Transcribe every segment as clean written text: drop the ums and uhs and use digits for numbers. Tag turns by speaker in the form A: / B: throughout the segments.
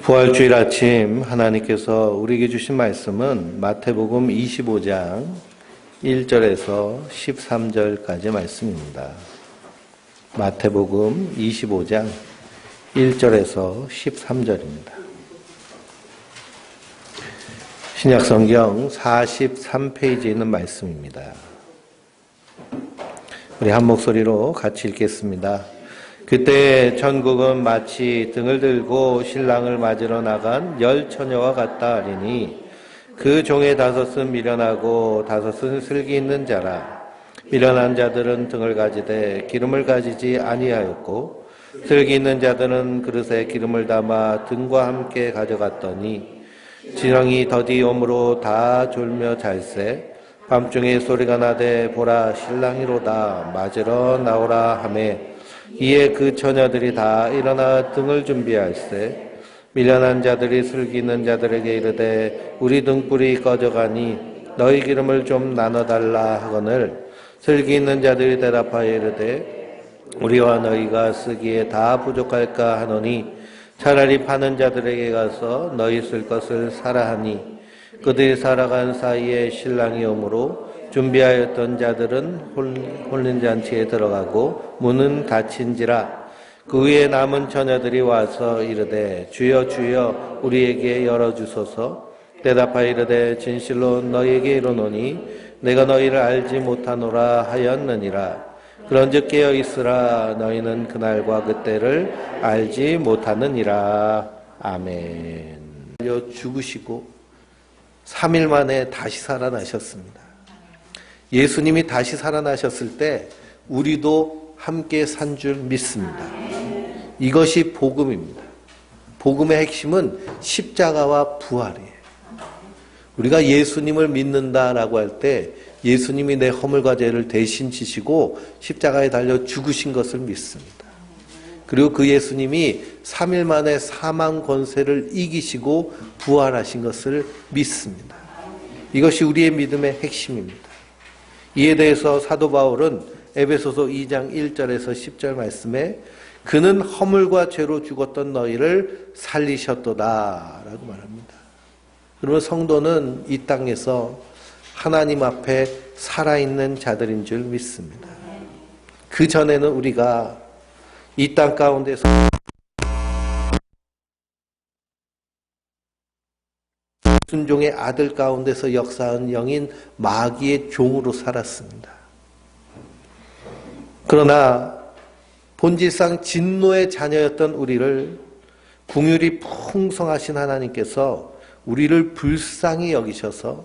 A: 부활주일 아침 하나님께서 우리에게 주신 말씀은 마태복음 25장 1절에서 13절까지 말씀입니다. 마태복음 25장 1절에서 13절입니다. 신약성경 43페이지에 있는 말씀입니다. 우리 한 목소리로 같이 읽겠습니다. 그때 천국은 마치 등을 들고 신랑을 맞으러 나간 10처녀와 같다 하리니 그 종의 5은 미련하고 5은 슬기 있는 자라. 미련한 자들은 등을 가지되 기름을 가지지 아니하였고 슬기 있는 자들은 그릇에 기름을 담아 등과 함께 가져갔더니 진영이 더디 오므로 다 졸며 잘새 밤중에 소리가 나되 보라 신랑이로다 맞으러 나오라 하매 이에 그 처녀들이 다 일어나 등을 준비할세 미련한 자들이 슬기 있는 자들에게 이르되 우리 등불이 꺼져가니 너희 기름을 좀 나눠달라 하거늘 슬기 있는 자들이 대답하여 이르되 우리와 너희가 쓰기에 다 부족할까 하노니 차라리 파는 자들에게 가서 너희 쓸 것을 사라 하니 그들이 살아간 사이에 신랑이 오므로 준비하였던 자들은 혼인잔치에 들어가고 문은 닫힌지라. 그 후에 남은 처녀들이 와서 이르되 주여 주여 우리에게 열어주소서. 대답하여 이르되 진실로 너희에게 이르노니 내가 너희를 알지 못하노라 하였느니라. 그런즉 깨어 있으라. 너희는 그날과 그때를 알지 못하느니라. 아멘. 죽으시고 3일 만에 다시 살아나셨습니다. 예수님이 다시 살아나셨을 때 우리도 함께 산 줄 믿습니다. 이것이 복음입니다. 복음의 핵심은 십자가와 부활이에요. 우리가 예수님을 믿는다라고 할 때 예수님이 내 허물과 죄를 대신 지시고 십자가에 달려 죽으신 것을 믿습니다. 그리고 그 예수님이 3일 만에 사망 권세를 이기시고 부활하신 것을 믿습니다. 이것이 우리의 믿음의 핵심입니다. 이에 대해서 사도 바울은 에베소서 2장 1절에서 10절 말씀에 그는 허물과 죄로 죽었던 너희를 살리셨도다 라고 말합니다. 그러면 성도는 이 땅에서 하나님 앞에 살아있는 자들인 줄 믿습니다. 그 전에는 우리가 이 땅 가운데서 순종의 아들 가운데서 역사한 영인 마귀의 종으로 살았습니다. 그러나 본질상 진노의 자녀였던 우리를 긍휼이 풍성하신 하나님께서 우리를 불쌍히 여기셔서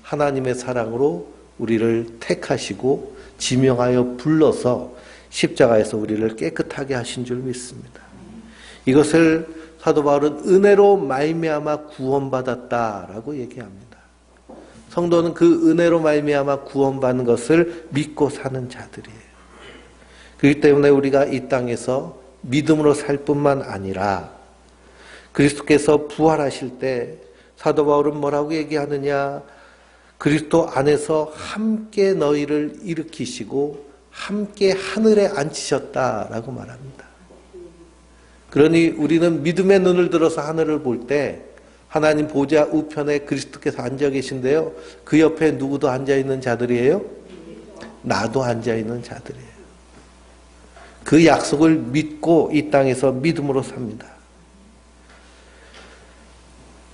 A: 하나님의 사랑으로 우리를 택하시고 지명하여 불러서 십자가에서 우리를 깨끗하게 하신 줄 믿습니다. 이것을 사도 바울은 은혜로 말미암아 구원받았다라고 얘기합니다. 성도는 그 은혜로 말미암아 구원받는 것을 믿고 사는 자들이에요. 그렇기 때문에 우리가 이 땅에서 믿음으로 살 뿐만 아니라 그리스도께서 부활하실 때 사도 바울은 뭐라고 얘기하느냐? 그리스도 안에서 함께 너희를 일으키시고 함께 하늘에 앉히셨다라고 말합니다. 그러니 우리는 믿음의 눈을 들어서 하늘을 볼 때 하나님 보좌 우편에 그리스도께서 앉아 계신데요. 그 옆에 누구도 앉아있는 자들이에요? 나도 앉아있는 자들이에요. 그 약속을 믿고 이 땅에서 믿음으로 삽니다.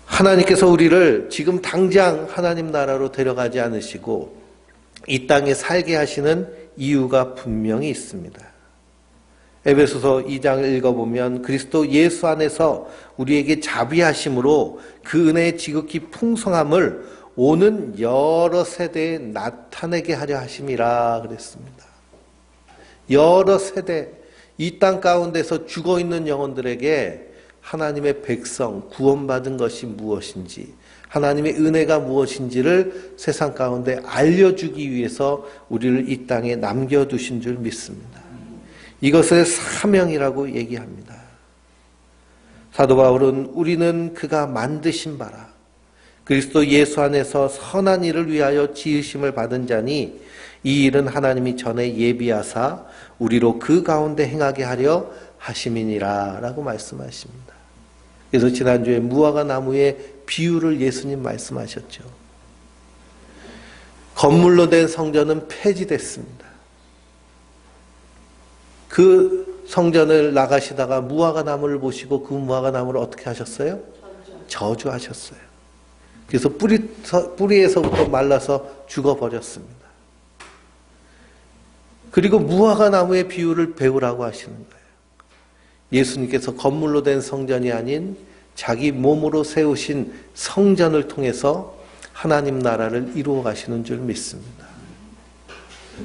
A: 하나님께서 우리를 지금 당장 하나님 나라로 데려가지 않으시고 이 땅에 살게 하시는 이유가 분명히 있습니다. 에베소서 2장을 읽어보면 그리스도 예수 안에서 우리에게 자비하심으로 그 은혜의 지극히 풍성함을 오는 여러 세대에 나타내게 하려 하심이라 그랬습니다. 여러 세대, 이 땅 가운데서 죽어있는 영혼들에게 하나님의 백성, 구원받은 것이 무엇인지, 하나님의 은혜가 무엇인지를 세상 가운데 알려주기 위해서 우리를 이 땅에 남겨두신 줄 믿습니다. 이것을 사명이라고 얘기합니다. 사도 바울은 우리는 그가 만드신 바라 그리스도 예수 안에서 선한 일을 위하여 지으심을 받은 자니 이 일은 하나님이 전에 예비하사 우리로 그 가운데 행하게 하려 하심이니라 라고 말씀하십니다. 그래서 지난주에 무화과 나무의 비유를 예수님 말씀하셨죠. 건물로 된 성전은 폐지됐습니다. 그 성전을 나가시다가 무화과 나무를 보시고 그 무화과 나무를 어떻게 하셨어요? 저주하셨어요. 그래서 뿌리에서부터 말라서 죽어버렸습니다. 그리고 무화과 나무의 비유를 배우라고 하시는 거예요. 예수님께서 건물로 된 성전이 아닌 자기 몸으로 세우신 성전을 통해서 하나님 나라를 이루어 가시는 줄 믿습니다.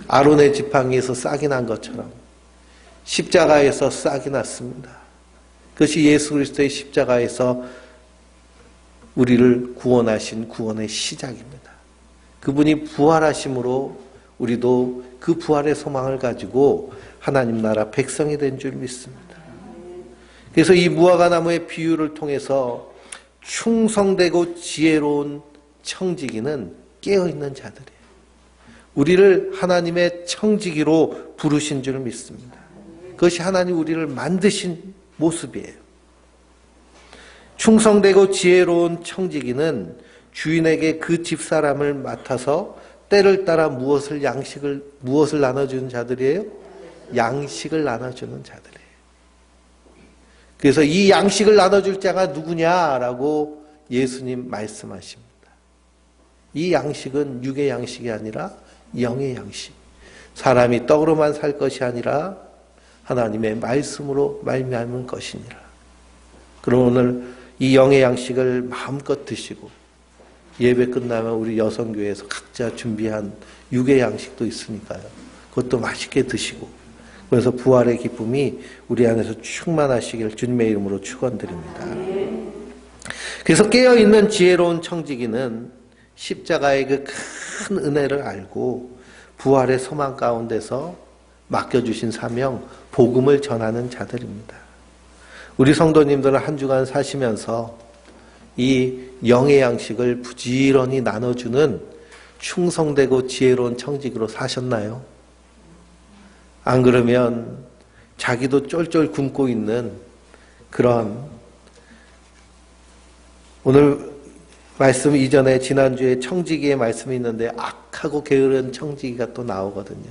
A: 아론의 지팡이에서 싹이 난 것처럼 십자가에서 싹이 났습니다. 그것이 예수 그리스도의 십자가에서 우리를 구원하신 구원의 시작입니다. 그분이 부활하심으로 우리도 그 부활의 소망을 가지고 하나님 나라 백성이 된 줄 믿습니다. 그래서 이 무화과 나무의 비유를 통해서 충성되고 지혜로운 청지기는 깨어있는 자들이에요. 우리를 하나님의 청지기로 부르신 줄 믿습니다. 그것이 하나님 우리를 만드신 모습이에요. 충성되고 지혜로운 청지기는 주인에게 그 집사람을 맡아서 때를 따라 무엇을 나눠주는 자들이에요? 양식을 나눠주는 자들이에요. 그래서 이 양식을 나눠줄 자가 누구냐라고 예수님 말씀하십니다. 이 양식은 육의 양식이 아니라 영의 양식. 사람이 떡으로만 살 것이 아니라 하나님의 말씀으로 말미암은 것이니라. 그럼 오늘 이 영의 양식을 마음껏 드시고 예배 끝나면 우리 여성교회에서 각자 준비한 육의 양식도 있으니까요. 그것도 맛있게 드시고 그래서 부활의 기쁨이 우리 안에서 충만하시길 주님의 이름으로 축원드립니다. 그래서 깨어있는 지혜로운 청지기는 십자가의 그 큰 은혜를 알고 부활의 소망 가운데서 맡겨주신 사명, 복음을 전하는 자들입니다. 우리 성도님들은 한 주간 사시면서 이 영의 양식을 부지런히 나눠주는 충성되고 지혜로운 청지기로 사셨나요? 안 그러면 자기도 쫄쫄 굶고 있는 그런, 오늘 말씀 이전에 지난주에 청지기의 말씀이 있는데 악하고 게으른 청지기가 또 나오거든요.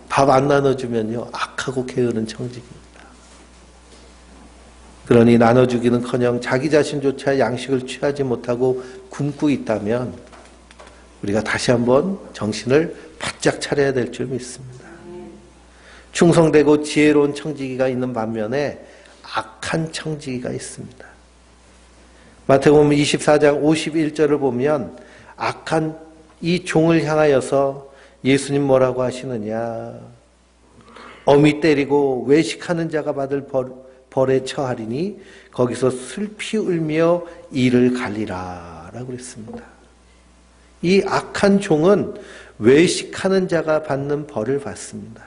A: 밥 안 나눠주면요 악하고 게으른 청지기입니다. 그러니 나눠주기는커녕 자기 자신조차 양식을 취하지 못하고 굶고 있다면 우리가 다시 한번 정신을 바짝 차려야 될 줄 믿습니다. 충성되고 지혜로운 청지기가 있는 반면에 악한 청지기가 있습니다. 마태복음 24장 51절을 보면 악한 이 종을 향하여서 예수님 뭐라고 하시느냐. 어미 때리고 외식하는 자가 받을 벌에 처하리니 거기서 슬피 울며 이를 갈리라 라고 그랬습니다. 이 악한 종은 외식하는 자가 받는 벌을 받습니다.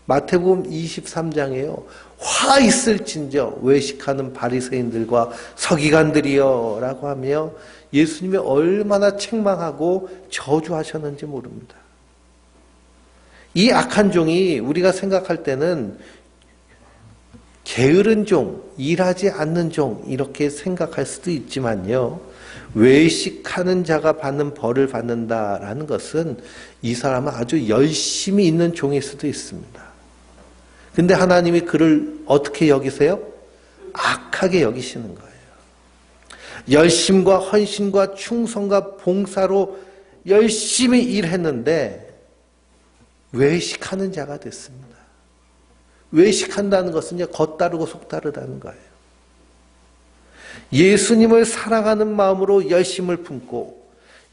A: 마태복음 23장에요. 화 있을진저 외식하는 바리새인들과 서기관들이여 라고 하며 예수님이 얼마나 책망하고 저주하셨는지 모릅니다. 이 악한 종이 우리가 생각할 때는 게으른 종, 일하지 않는 종 이렇게 생각할 수도 있지만요. 외식하는 자가 받는 벌을 받는다라는 것은 이 사람은 아주 열심히 있는 종일 수도 있습니다. 근데 하나님이 그를 어떻게 여기세요? 악하게 여기시는 거예요. 열심과 헌신과 충성과 봉사로 열심히 일했는데 외식하는 자가 됐습니다. 외식한다는 것은 이제 겉다르고 속다르다는 거예요. 예수님을 사랑하는 마음으로 열심을 품고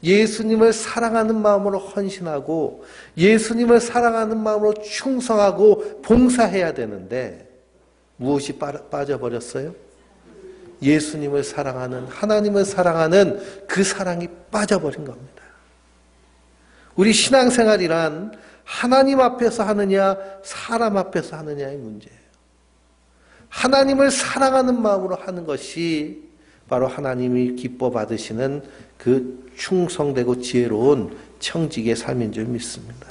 A: 예수님을 사랑하는 마음으로 헌신하고 예수님을 사랑하는 마음으로 충성하고 봉사해야 되는데 무엇이 빠져버렸어요? 예수님을 사랑하는, 하나님을 사랑하는 그 사랑이 빠져버린 겁니다. 우리 신앙생활이란 하나님 앞에서 하느냐 사람 앞에서 하느냐의 문제예요. 하나님을 사랑하는 마음으로 하는 것이 바로 하나님이 기뻐 받으시는 그 충성되고 지혜로운 청지기의 삶인 줄 믿습니다.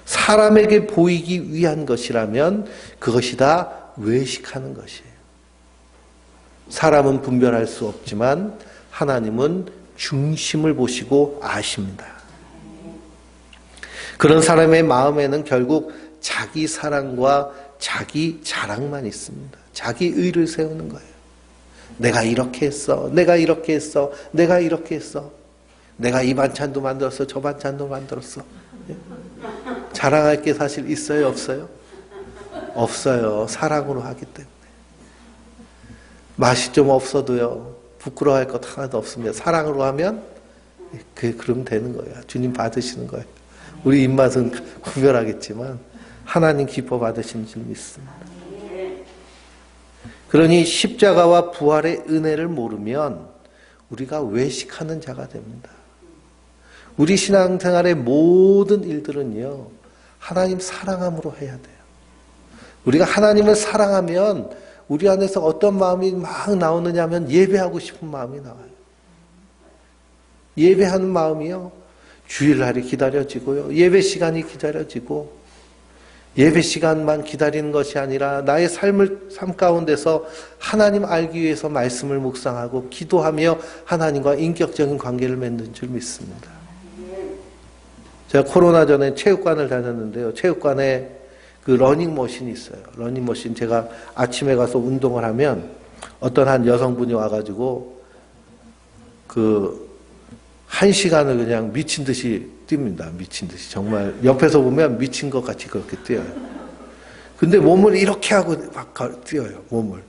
A: 사람에게 보이기 위한 것이라면 그것이 다 외식하는 것이에요. 사람은 분별할 수 없지만 하나님은 중심을 보시고 아십니다. 그런 사람의 마음에는 결국 자기 사랑과 자기 자랑만 있습니다. 자기 의를 세우는 거예요. 내가 이렇게 했어. 내가 이렇게 했어. 내가 이렇게 했어. 내가 이 반찬도 만들었어. 저 반찬도 만들었어. 자랑할 게 사실 있어요? 없어요? 없어요. 사랑으로 하기 때문에. 맛이 좀 없어도요. 부끄러워할 것 하나도 없습니다. 사랑으로 하면 그럼 되는 거예요. 주님 받으시는 거예요. 우리 입맛은 구별하겠지만 하나님 기뻐 받으시는 줄 믿습니다. 그러니 십자가와 부활의 은혜를 모르면 우리가 외식하는 자가 됩니다. 우리 신앙생활의 모든 일들은요, 하나님 사랑함으로 해야 돼요. 우리가 하나님을 사랑하면 우리 안에서 어떤 마음이 막 나오느냐 하면 예배하고 싶은 마음이 나와요. 예배하는 마음이요, 주일날이 기다려지고요, 예배 시간이 기다려지고, 예배 시간만 기다리는 것이 아니라 나의 삶 가운데서 하나님 알기 위해서 말씀을 묵상하고 기도하며 하나님과 인격적인 관계를 맺는 줄 믿습니다. 제가 코로나 전에 체육관을 다녔는데요. 체육관에 그 러닝머신이 있어요. 러닝머신, 제가 아침에 가서 운동을 하면 어떤 한 여성분이 와가지고 그 1시간을 그냥 미친 듯이 뜁니다. 미친 듯이. 정말 옆에서 보면 미친 것 같이 그렇게 뛰어요. 근데 몸을 이렇게 하고 막 뛰어요. 몸을.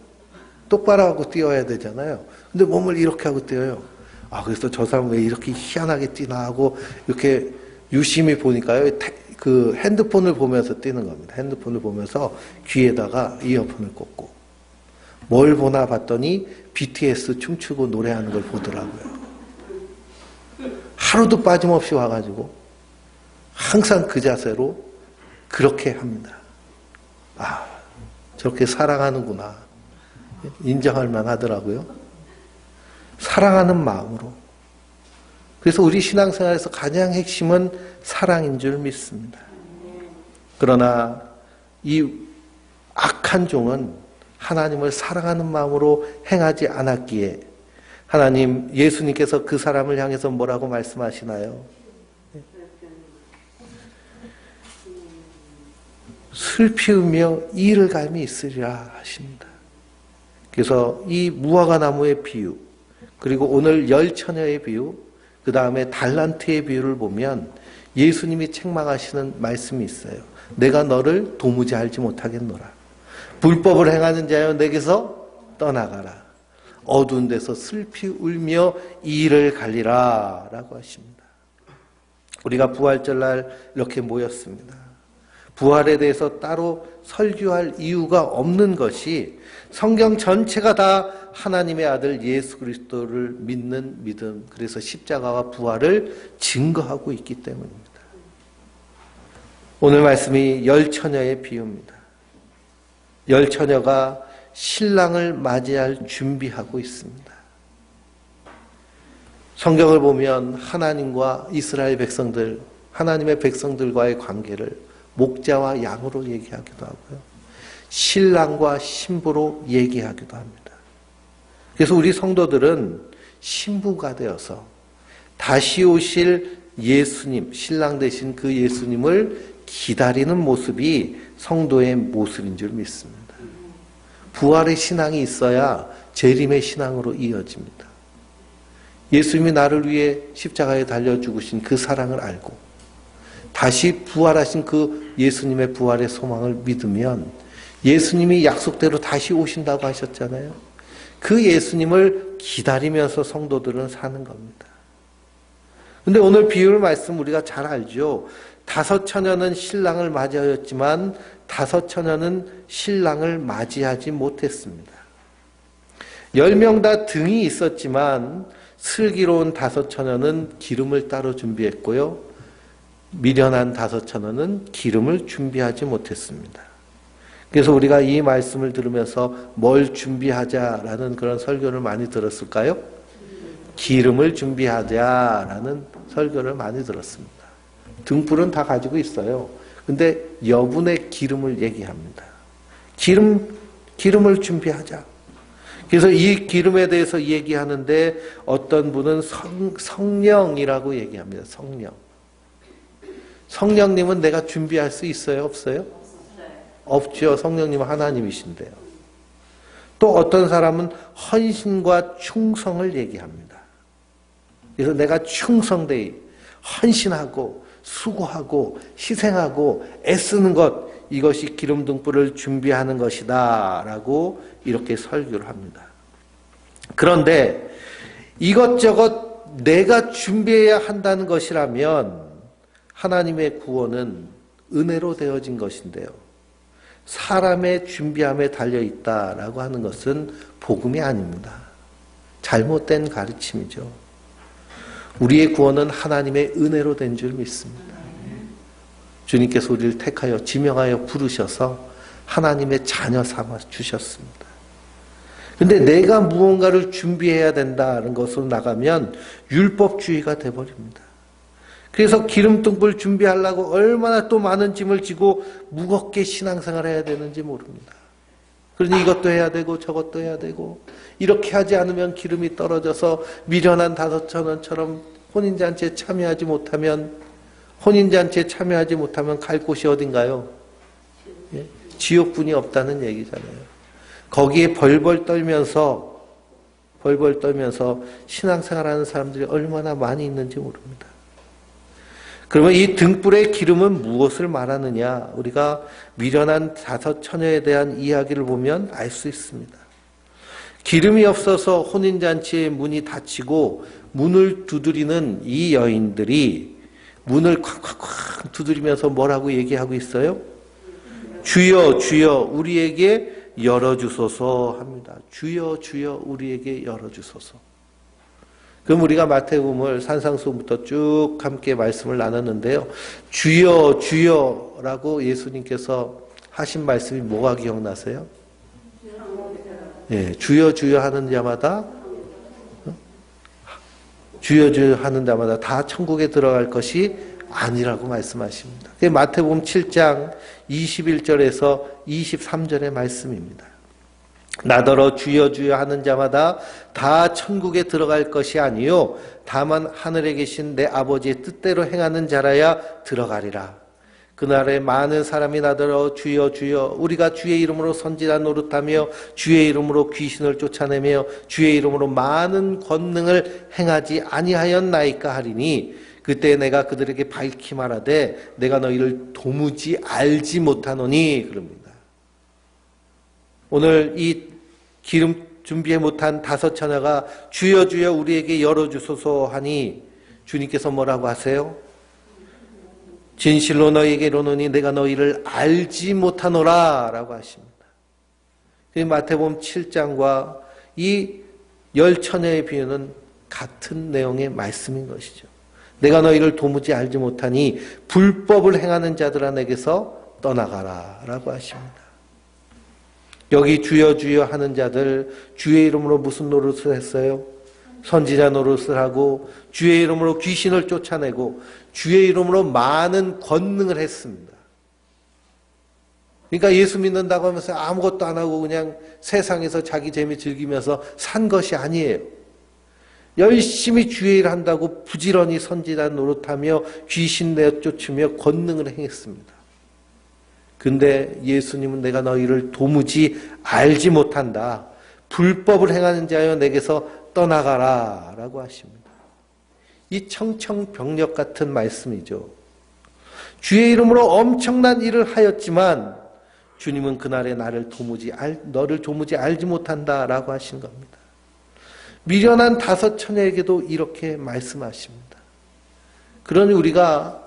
A: 똑바로 하고 뛰어야 되잖아요. 근데 몸을 이렇게 하고 뛰어요. 아, 그래서 저 사람 왜 이렇게 희한하게 뛰나 하고 이렇게 유심히 보니까요. 그 핸드폰을 보면서 뛰는 겁니다. 핸드폰을 보면서 귀에다가 이어폰을 꽂고. 뭘 보나 봤더니 BTS 춤추고 노래하는 걸 보더라고요. 하루도 빠짐없이 와가지고 항상 그 자세로 그렇게 합니다. 아, 저렇게 사랑하는구나. 인정할 만하더라고요. 사랑하는 마음으로. 그래서 우리 신앙생활에서 가장 핵심은 사랑인 줄 믿습니다. 그러나 이 악한 종은 하나님을 사랑하는 마음으로 행하지 않았기에 하나님, 예수님께서 그 사람을 향해서 뭐라고 말씀하시나요? 슬피 울며 이를 갈미 있으리라 하십니다. 그래서 이 무화과 나무의 비유, 그리고 오늘 열 처녀의 비유, 그 다음에 달란트의 비유를 보면 예수님이 책망하시는 말씀이 있어요. 내가 너를 도무지 알지 못하겠노라. 불법을 행하는 자여 내게서 떠나가라. 어두운 데서 슬피 울며 이를 갈리라 라고 하십니다. 우리가 부활절날 이렇게 모였습니다. 부활에 대해서 따로 설교할 이유가 없는 것이 성경 전체가 다 하나님의 아들 예수 그리스도를 믿는 믿음, 그래서 십자가와 부활을 증거하고 있기 때문입니다. 오늘 말씀이 열 처녀의 비유입니다. 열 처녀가 신랑을 맞이할 준비하고 있습니다. 성경을 보면 하나님과 이스라엘 백성들, 하나님의 백성들과의 관계를 목자와 양으로 얘기하기도 하고요. 신랑과 신부로 얘기하기도 합니다. 그래서 우리 성도들은 신부가 되어서 다시 오실 예수님, 신랑 되신 그 예수님을 기다리는 모습이 성도의 모습인 줄 믿습니다. 부활의 신앙이 있어야 재림의 신앙으로 이어집니다. 예수님이 나를 위해 십자가에 달려 죽으신 그 사랑을 알고 다시 부활하신 그 예수님의 부활의 소망을 믿으면 예수님이 약속대로 다시 오신다고 하셨잖아요. 그 예수님을 기다리면서 성도들은 사는 겁니다. 근데 오늘 비유를 말씀 우리가 잘 알죠. 5 처녀는 신랑을 맞이하였지만 5 처녀는 신랑을 맞이하지 못했습니다. 10명 다 등이 있었지만 슬기로운 5 처녀는 기름을 따로 준비했고요. 미련한 5 처녀는 기름을 준비하지 못했습니다. 그래서 우리가 이 말씀을 들으면서 뭘 준비하자라는 그런 설교를 많이 들었을까요? 기름을 준비하자라는 설교를 많이 들었습니다. 등불은 다 가지고 있어요. 근데 여분의 기름을 얘기합니다. 기름을 준비하자. 그래서 이 기름에 대해서 얘기하는데 어떤 분은 성령이라고 얘기합니다. 성령. 성령님은 내가 준비할 수 있어요? 없어요? 없죠. 성령님은 하나님이신데요. 또 어떤 사람은 헌신과 충성을 얘기합니다. 그래서 내가 충성되이 헌신하고 수고하고 희생하고 애쓰는 것, 이것이 기름 등불을 준비하는 것이다 라고 이렇게 설교를 합니다. 그런데 이것저것 내가 준비해야 한다는 것이라면 하나님의 구원은 은혜로 되어진 것인데요. 사람의 준비함에 달려있다라고 하는 것은 복음이 아닙니다. 잘못된 가르침이죠. 우리의 구원은 하나님의 은혜로 된 줄 믿습니다. 주님께서 우리를 택하여 지명하여 부르셔서 하나님의 자녀 삼아 주셨습니다. 근데 내가 무언가를 준비해야 된다는 것으로 나가면 율법주의가 돼버립니다. 그래서 기름등불 준비하려고 얼마나 또 많은 짐을 지고 무겁게 신앙생활을 해야 되는지 모릅니다. 그러니 이것도 해야 되고 저것도 해야 되고, 이렇게 하지 않으면 기름이 떨어져서 미련한 5,000원처럼 혼인잔치에 참여하지 못하면 갈 곳이 어딘가요? 예? 지옥분이 없다는 얘기잖아요. 거기에 벌벌 떨면서 신앙생활하는 사람들이 얼마나 많이 있는지 모릅니다. 그러면 이 등불의 기름은 무엇을 말하느냐? 우리가 미련한 5처녀에 대한 이야기를 보면 알 수 있습니다. 기름이 없어서 혼인잔치의 문이 닫히고 문을 두드리는 이 여인들이 문을 콱콱콱 두드리면서 뭐라고 얘기하고 있어요? 주여 주여 우리에게 열어주소서 합니다. 주여 주여 우리에게 열어주소서. 그럼 우리가 마태복음을 산상수훈부터 쭉 함께 말씀을 나눴는데요. 주여 주여라고 예수님께서 하신 말씀이 뭐가 기억나세요? 예, 주여 주여 하는 자마다 주여 주여 하는 자마다 다 천국에 들어갈 것이 아니라고 말씀하십니다. 그게 마태복음 7장 21절에서 23절의 말씀입니다. 나더러 주여 주여 하는 자마다 다 천국에 들어갈 것이 아니요 다만 하늘에 계신 내 아버지의 뜻대로 행하는 자라야 들어가리라. 그날에 많은 사람이 나더러 주여 주여 우리가 주의 이름으로 선지자 노릇하며 주의 이름으로 귀신을 쫓아내며 주의 이름으로 많은 권능을 행하지 아니하였나이까 하리니 그때 내가 그들에게 밝히 말하되 내가 너희를 도무지 알지 못하노니 그럽니다. 오늘 이 기름 준비해 못한 5처녀가 주여 주여 우리에게 열어주소서 하니 주님께서 뭐라고 하세요? 진실로 너희에게 이르노니 내가 너희를 알지 못하노라 라고 하십니다. 마태복음 7장과 이 10처녀의 비유는 같은 내용의 말씀인 것이죠. 내가 너희를 도무지 알지 못하니 불법을 행하는 자들아 내게서 떠나가라 라고 하십니다. 여기 주여 주여 하는 자들 주의 이름으로 무슨 노릇을 했어요? 선지자 노릇을 하고 주의 이름으로 귀신을 쫓아내고 주의 이름으로 많은 권능을 했습니다. 그러니까 예수 믿는다고 하면서 아무것도 안 하고 그냥 세상에서 자기 재미 즐기면서 산 것이 아니에요. 열심히 주의 일 한다고 부지런히 선지자 노릇하며 귀신 내쫓으며 권능을 행했습니다. 근데 예수님은 내가 너희를 도무지 알지 못한다. 불법을 행하는 자여 내게서 떠나가라 라고 하십니다. 이 청청병력 같은 말씀이죠. 주의 이름으로 엄청난 일을 하였지만 주님은 그날에 너를 도무지 알지 못한다 라고 하신 겁니다. 미련한 5처녀에게도 이렇게 말씀하십니다. 그러니 우리가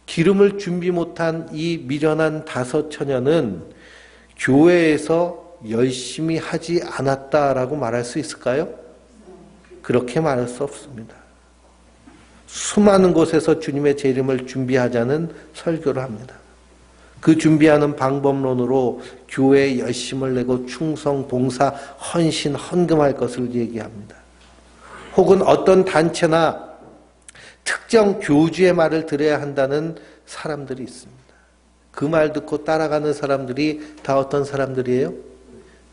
A: 기름을 준비 못한 이 미련한 5처녀는 교회에서 열심히 하지 않았다라고 말할 수 있을까요? 그렇게 말할 수 없습니다. 수많은 곳에서 주님의 재림을 준비하자는 설교를 합니다. 그 준비하는 방법론으로 교회에 열심을 내고 충성, 봉사, 헌신, 헌금할 것을 얘기합니다. 혹은 어떤 단체나 특정 교주의 말을 들어야 한다는 사람들이 있습니다. 그 말 듣고 따라가는 사람들이 다 어떤 사람들이에요?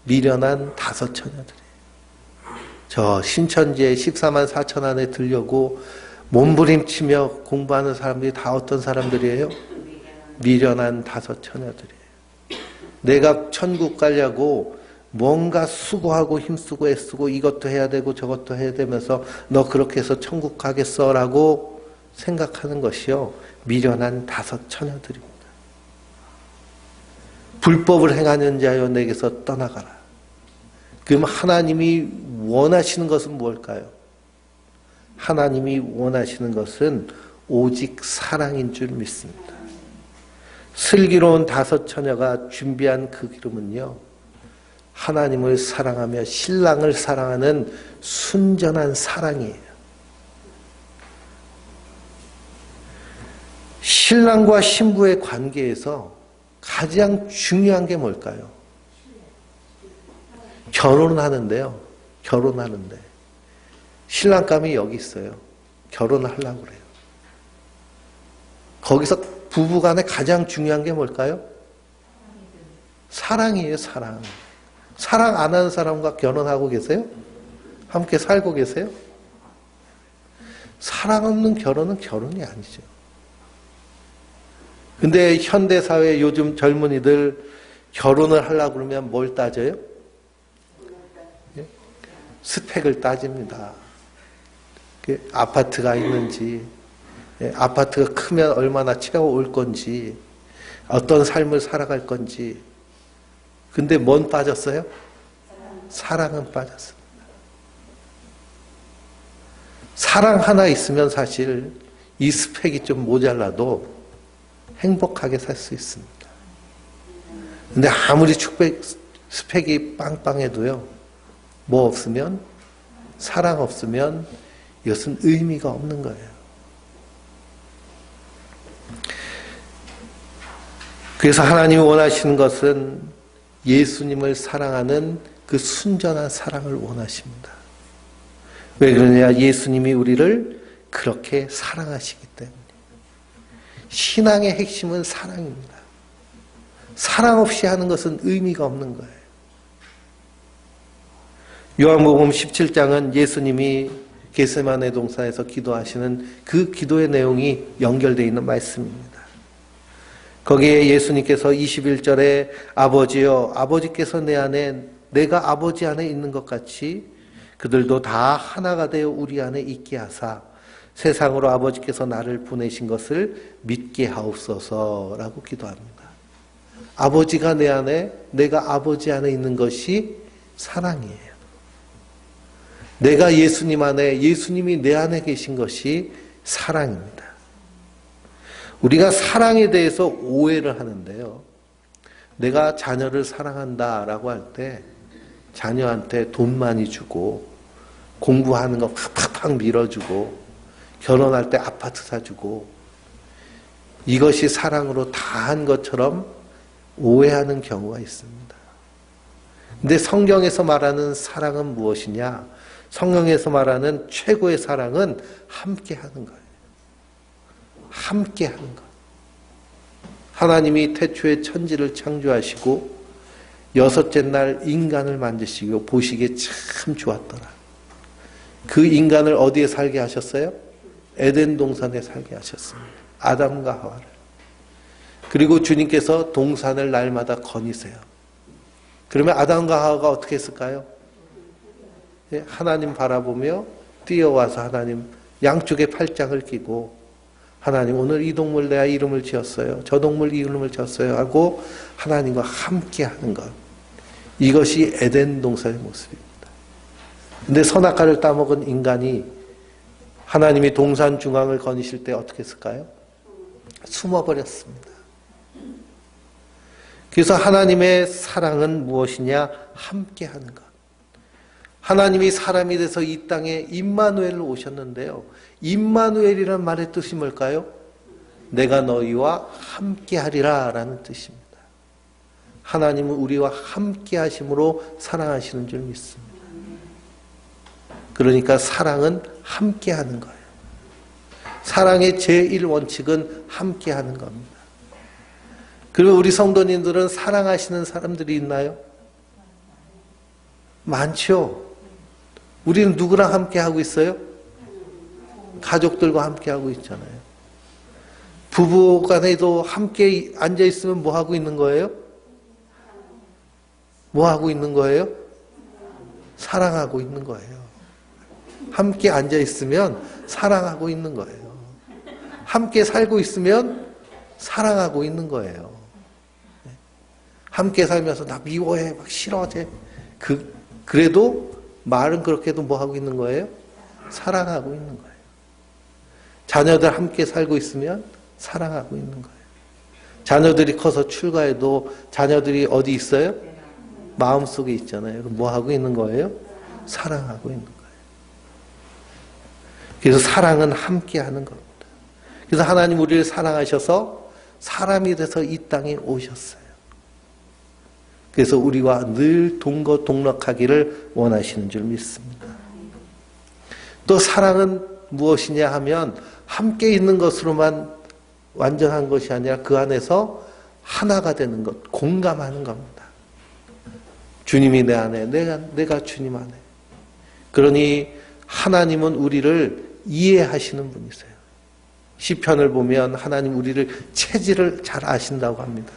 A: 미련한 5처녀들이에요. 저 신천지에 14만 4천 안에 들려고 몸부림치며 공부하는 사람들이 다 어떤 사람들이에요? 미련한 다섯 처녀들이에요. 내가 천국 가려고 뭔가 수고하고 힘쓰고 애쓰고 이것도 해야 되고 저것도 해야 되면서 너 그렇게 해서 천국 가겠어? 라고 생각하는 것이요. 미련한 다섯 처녀들입니다. 불법을 행하는 자여 내게서 떠나가라. 그럼 하나님이 원하시는 것은 무엇일까요? 하나님이 원하시는 것은 오직 사랑인 줄 믿습니다. 슬기로운 다섯 처녀가 준비한 그 기름은요, 하나님을 사랑하며 신랑을 사랑하는 순전한 사랑이에요. 신랑과 신부의 관계에서 가장 중요한 게 뭘까요? 결혼하는데요. 결혼하는데 신랑감이 여기 있어요. 결혼을 하려고 그래요. 거기서 부부간에 가장 중요한 게 뭘까요? 사랑이에요. 사랑. 사랑 안 하는 사람과 결혼하고 계세요? 함께 살고 계세요? 사랑 없는 결혼은 결혼이 아니죠. 근데 현대사회 요즘 젊은이들 결혼을 하려고 그러면 뭘 따져요? 스펙을 따집니다. 아파트가 있는지, 아파트가 크면 얼마나 채워올 건지, 어떤 삶을 살아갈 건지. 근데 뭔 빠졌어요? 사랑은 빠졌습니다. 사랑 하나 있으면 사실 이 스펙이 좀 모자라도 행복하게 살 수 있습니다. 근데 아무리 스펙이 빵빵해도요, 뭐 없으면, 사랑 없으면 이것은 의미가 없는 거예요. 그래서 하나님이 원하시는 것은 예수님을 사랑하는 그 순전한 사랑을 원하십니다. 왜 그러냐? 예수님이 우리를 그렇게 사랑하시기 때문에. 신앙의 핵심은 사랑입니다. 사랑 없이 하는 것은 의미가 없는 거예요. 요한복음 17장은 예수님이 겟세마네 동산에서 기도하시는 그 기도의 내용이 연결되어 있는 말씀입니다. 거기에 예수님께서 21절에 아버지여, 아버지께서 내 안에, 내가 아버지 안에 있는 것 같이 그들도 다 하나가 되어 우리 안에 있게 하사 세상으로 아버지께서 나를 보내신 것을 믿게 하옵소서라고 기도합니다. 아버지가 내 안에, 내가 아버지 안에 있는 것이 사랑이에요. 내가 예수님 안에, 예수님이 내 안에 계신 것이 사랑입니다. 우리가 사랑에 대해서 오해를 하는데요. 내가 자녀를 사랑한다라고 할 때 자녀한테 돈 많이 주고 공부하는 거 팍팍팍 밀어주고 결혼할 때 아파트 사주고 이것이 사랑으로 다 한 것처럼 오해하는 경우가 있습니다. 근데 성경에서 말하는 사랑은 무엇이냐? 성경에서 말하는 최고의 사랑은 함께 하는 거예요. 함께 하는 것. 하나님이 태초에 천지를 창조하시고 여섯째 날 인간을 만드시고 보시기에 참 좋았더라. 그 인간을 어디에 살게 하셨어요? 에덴 동산에 살게 하셨습니다. 아담과 하와를. 그리고 주님께서 동산을 날마다 거니세요. 그러면 아담과 하와가 어떻게 했을까요? 하나님 바라보며 뛰어와서 하나님 양쪽에 팔짱을 끼고 하나님 오늘 이 동물 내가 이름을 지었어요. 저 동물 이름을 지었어요. 하고 하나님과 함께 하는 것. 이것이 에덴 동산의 모습입니다. 근데 선악과를 따먹은 인간이 하나님이 동산 중앙을 거니실 때 어떻게 했을까요? 숨어버렸습니다. 그래서 하나님의 사랑은 무엇이냐? 함께 하는 것. 하나님이 사람이 돼서 이 땅에 임마누엘로 오셨는데요. 임마누엘이라는 말의 뜻이 뭘까요? 내가 너희와 함께 하리라 라는 뜻입니다. 하나님은 우리와 함께 하심으로 사랑하시는 줄 믿습니다. 그러니까 사랑은 함께 하는 거예요. 사랑의 제1원칙은 함께 하는 겁니다. 그리고 우리 성도님들은 사랑하시는 사람들이 있나요? 많죠. 우리는 누구랑 함께 하고 있어요? 가족들과 함께 하고 있잖아요. 부부 간에도 함께 앉아 있으면 뭐 하고 있는 거예요? 뭐 하고 있는 거예요? 사랑하고 있는 거예요. 함께 앉아 있으면 사랑하고 있는 거예요. 함께 살고 있으면 사랑하고 있는 거예요. 함께 살면서 나 미워해, 막 싫어해. 그래도 말은 그렇게도 뭐 하고 있는 거예요? 사랑하고 있는 거예요. 자녀들 함께 살고 있으면 사랑하고 있는 거예요. 자녀들이 커서 출가해도 자녀들이 어디 있어요? 마음속에 있잖아요. 그럼 뭐 하고 있는 거예요? 사랑하고 있는 거예요. 그래서 사랑은 함께 하는 겁니다. 그래서 하나님 우리를 사랑하셔서 사람이 돼서 이 땅에 오셨어요. 그래서 우리와 늘 동거동락하기를 원하시는 줄 믿습니다. 또 사랑은 무엇이냐 하면 함께 있는 것으로만 완전한 것이 아니라 그 안에서 하나가 되는 것, 공감하는 겁니다. 주님이 내 안에, 내가 주님 안에. 그러니 하나님은 우리를 이해하시는 분이세요. 시편을 보면 하나님 우리를 체질을 잘 아신다고 합니다.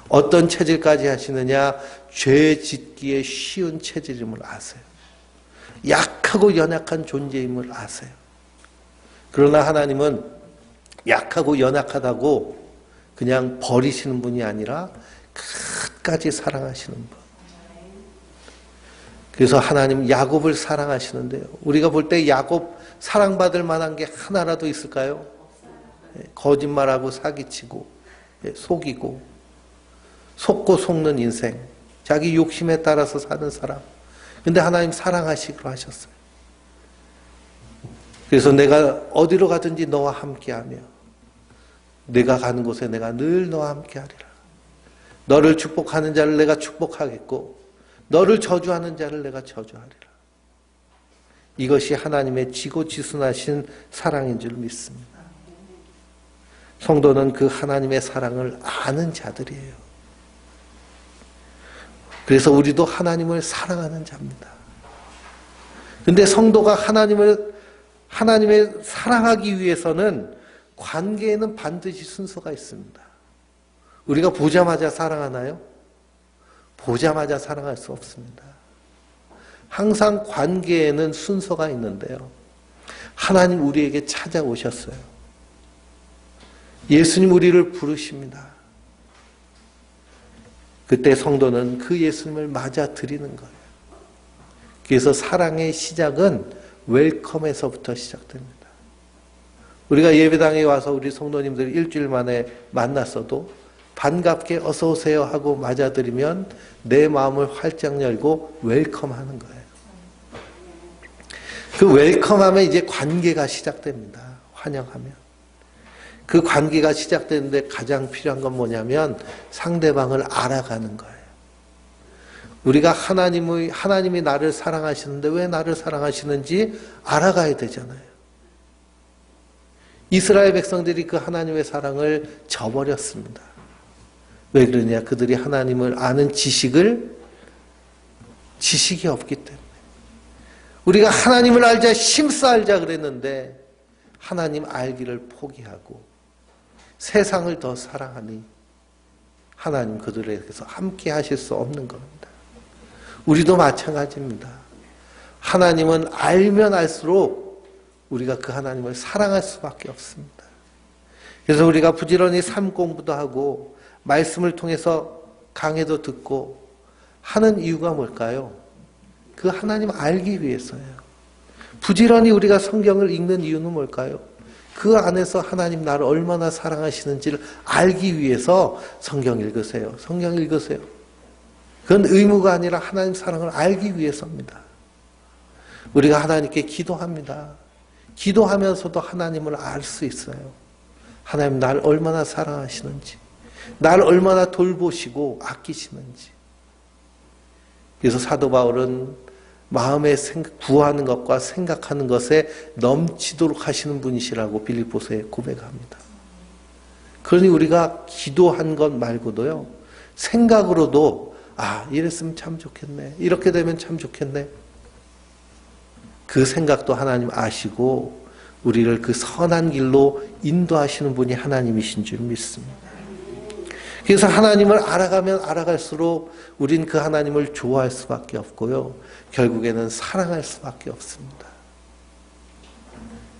A: 어떤 체질까지 하시느냐? 죄 짓기에 쉬운 체질임을 아세요. 약하고 연약한 존재임을 아세요. 그러나 하나님은 약하고 연약하다고 그냥 버리시는 분이 아니라 끝까지 사랑하시는 분. 그래서 하나님 야곱을 사랑하시는데요. 우리가 볼 때 야곱 사랑받을 만한 게 하나라도 있을까요? 거짓말하고 사기치고 속이고 속고 속는 인생, 자기 욕심에 따라서 사는 사람. 근데 하나님 사랑하시기로 하셨어요. 그래서 내가 어디로 가든지 너와 함께하며 내가 가는 곳에 내가 늘 너와 함께하리라. 너를 축복하는 자를 내가 축복하겠고 너를 저주하는 자를 내가 저주하리라. 이것이 하나님의 지고지순하신 사랑인 줄 믿습니다. 성도는 그 하나님의 사랑을 아는 자들이에요. 그래서 우리도 하나님을 사랑하는 자입니다. 근데 성도가 하나님을 사랑하기 위해서는 관계에는 반드시 순서가 있습니다. 우리가 보자마자 사랑하나요? 보자마자 사랑할 수 없습니다. 항상 관계에는 순서가 있는데요. 하나님 우리에게 찾아오셨어요. 예수님 우리를 부르십니다. 그때 성도는 그 예수님을 맞아들이는 거예요. 그래서 사랑의 시작은 웰컴에서부터 시작됩니다. 우리가 예배당에 와서 우리 성도님들 일주일 만에 만났어도 반갑게 어서 오세요 하고 맞아들이면 내 마음을 활짝 열고 웰컴하는 거예요. 그 웰컴하면 이제 관계가 시작됩니다. 환영하면. 그 관계가 시작되는데 가장 필요한 건 뭐냐면 상대방을 알아가는 거예요. 우리가 하나님이 나를 사랑하시는데 왜 나를 사랑하시는지 알아가야 되잖아요. 이스라엘 백성들이 그 하나님의 사랑을 저버렸습니다. 왜 그러냐? 그들이 하나님을 아는 지식이 없기 때문에. 우리가 하나님을 알자, 힘써 알자 그랬는데 하나님 알기를 포기하고 세상을 더 사랑하니 하나님 그들에게서 함께 하실 수 없는 겁니다. 우리도 마찬가지입니다. 하나님은 알면 알수록 우리가 그 하나님을 사랑할 수밖에 없습니다. 그래서 우리가 부지런히 삶 공부도 하고 말씀을 통해서 강해도 듣고 하는 이유가 뭘까요? 그 하나님 알기 위해서예요. 부지런히 우리가 성경을 읽는 이유는 뭘까요? 그 안에서 하나님 나를 얼마나 사랑하시는지를 알기 위해서 성경 읽으세요. 성경 읽으세요. 그건 의무가 아니라 하나님 사랑을 알기 위해서입니다. 우리가 하나님께 기도합니다. 기도하면서도 하나님을 알 수 있어요. 하나님 나를 얼마나 사랑하시는지, 나를 얼마나 돌보시고 아끼시는지. 그래서 사도 바울은 마음에 구하는 것과 생각하는 것에 넘치도록 하시는 분이시라고 빌립보서에 고백합니다. 그러니 우리가 기도한 것 말고도요, 생각으로도 이랬으면 참 좋겠네, 이렇게 되면 참 좋겠네, 그 생각도 하나님 아시고 우리를 그 선한 길로 인도하시는 분이 하나님이신 줄 믿습니다. 그래서 하나님을 알아가면 알아갈수록 우린 그 하나님을 좋아할 수밖에 없고요. 결국에는 사랑할 수밖에 없습니다.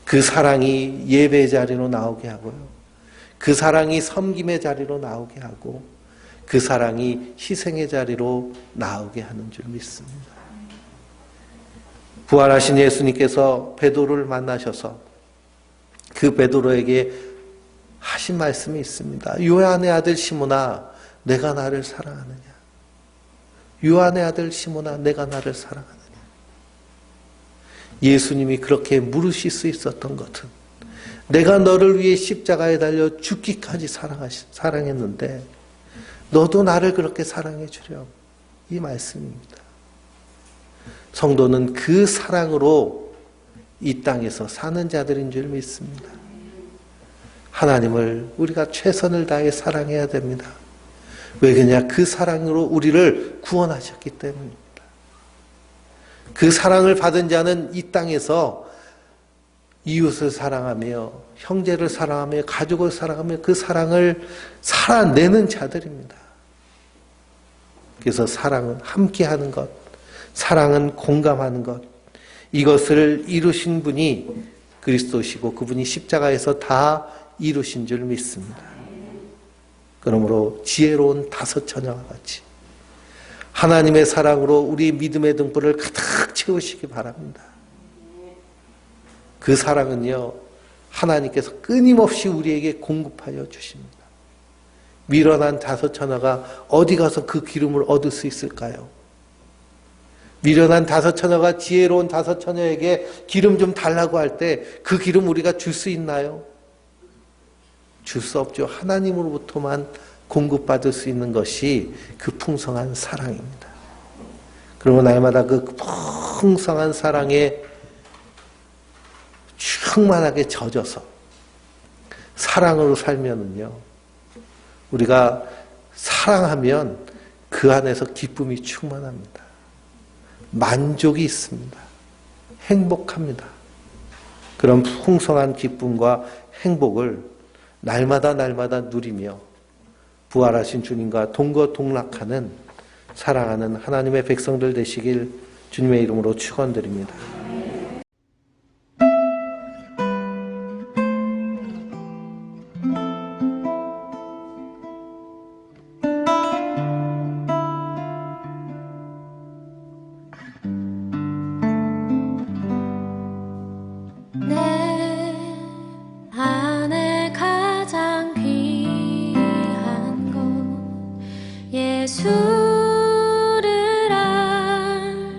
A: 그 사랑이 예배의 자리로 나오게 하고요. 그 사랑이 섬김의 자리로 나오게 하고 그 사랑이 희생의 자리로 나오게 하는 줄 믿습니다. 부활하신 예수님께서 베드로를 만나셔서 그 베드로에게 하신 말씀이 있습니다. 요한의 아들 시몬아, 내가 나를 사랑하느냐? 요한의 아들 시몬아, 내가 나를 사랑하느냐? 예수님이 그렇게 물으실 수 있었던 것은 내가 너를 위해 십자가에 달려 죽기까지 사랑했는데 너도 나를 그렇게 사랑해 주렴. 이 말씀입니다. 성도는 그 사랑으로 이 땅에서 사는 자들인 줄 믿습니다. 하나님을 우리가 최선을 다해 사랑해야 됩니다. 왜 그러냐? 그 사랑으로 우리를 구원하셨기 때문입니다. 그 사랑을 받은 자는 이 땅에서 이웃을 사랑하며 형제를 사랑하며 가족을 사랑하며 그 사랑을 살아내는 자들입니다. 그래서 사랑은 함께하는 것, 사랑은 공감하는 것, 이것을 이루신 분이 그리스도시고 그분이 십자가에서 다 이루신 줄 믿습니다. 그러므로 지혜로운 다섯 처녀와 같이 하나님의 사랑으로 우리 믿음의 등불을 가득 채우시기 바랍니다. 그 사랑은요, 하나님께서 끊임없이 우리에게 공급하여 주십니다. 미련한 다섯 처녀가 어디 가서 그 기름을 얻을 수 있을까요? 미련한 다섯 처녀가 지혜로운 다섯 처녀에게 기름 좀 달라고 할 때 그 기름 우리가 줄 수 있나요? 줄 수 없죠. 하나님으로부터만 공급받을 수 있는 것이 그 풍성한 사랑입니다. 그러면 날마다 그 풍성한 사랑에 충만하게 젖어서 사랑으로 살면은요, 우리가 사랑하면 그 안에서 기쁨이 충만합니다. 만족이 있습니다. 행복합니다. 그런 풍성한 기쁨과 행복을 날마다 누리며 부활하신 주님과 동거동락하는 사랑하는 하나님의 백성들 되시길 주님의 이름으로 축원드립니다.
B: 예수를 알미라.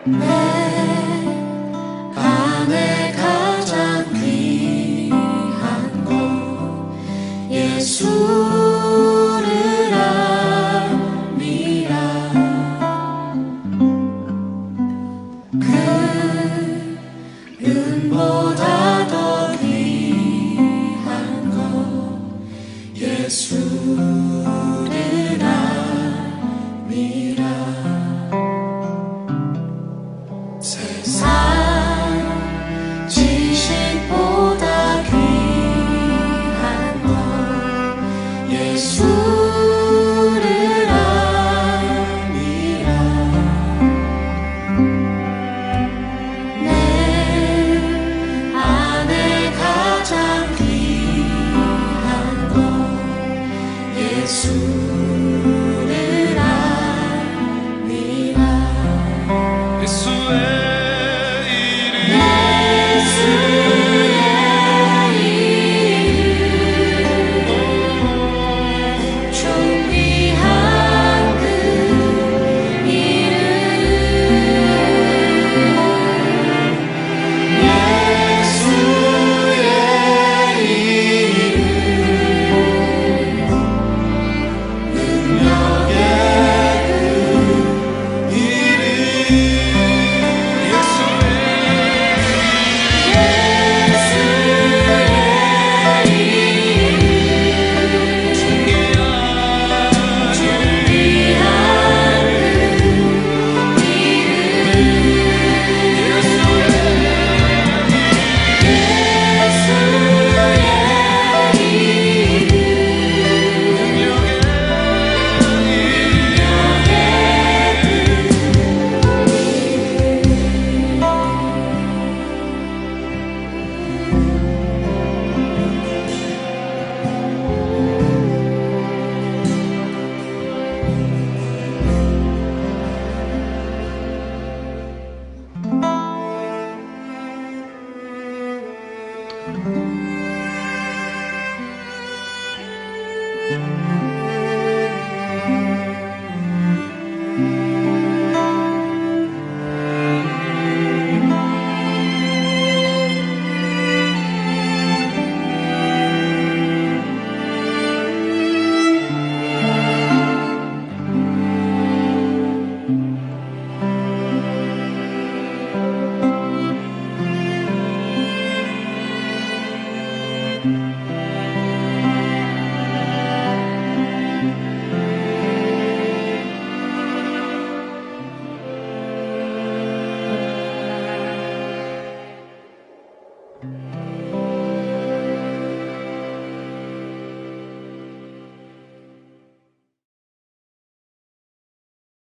B: 내 안에 가장 귀한 것 예수를 아니라 그 은보다 더 귀한 것 예수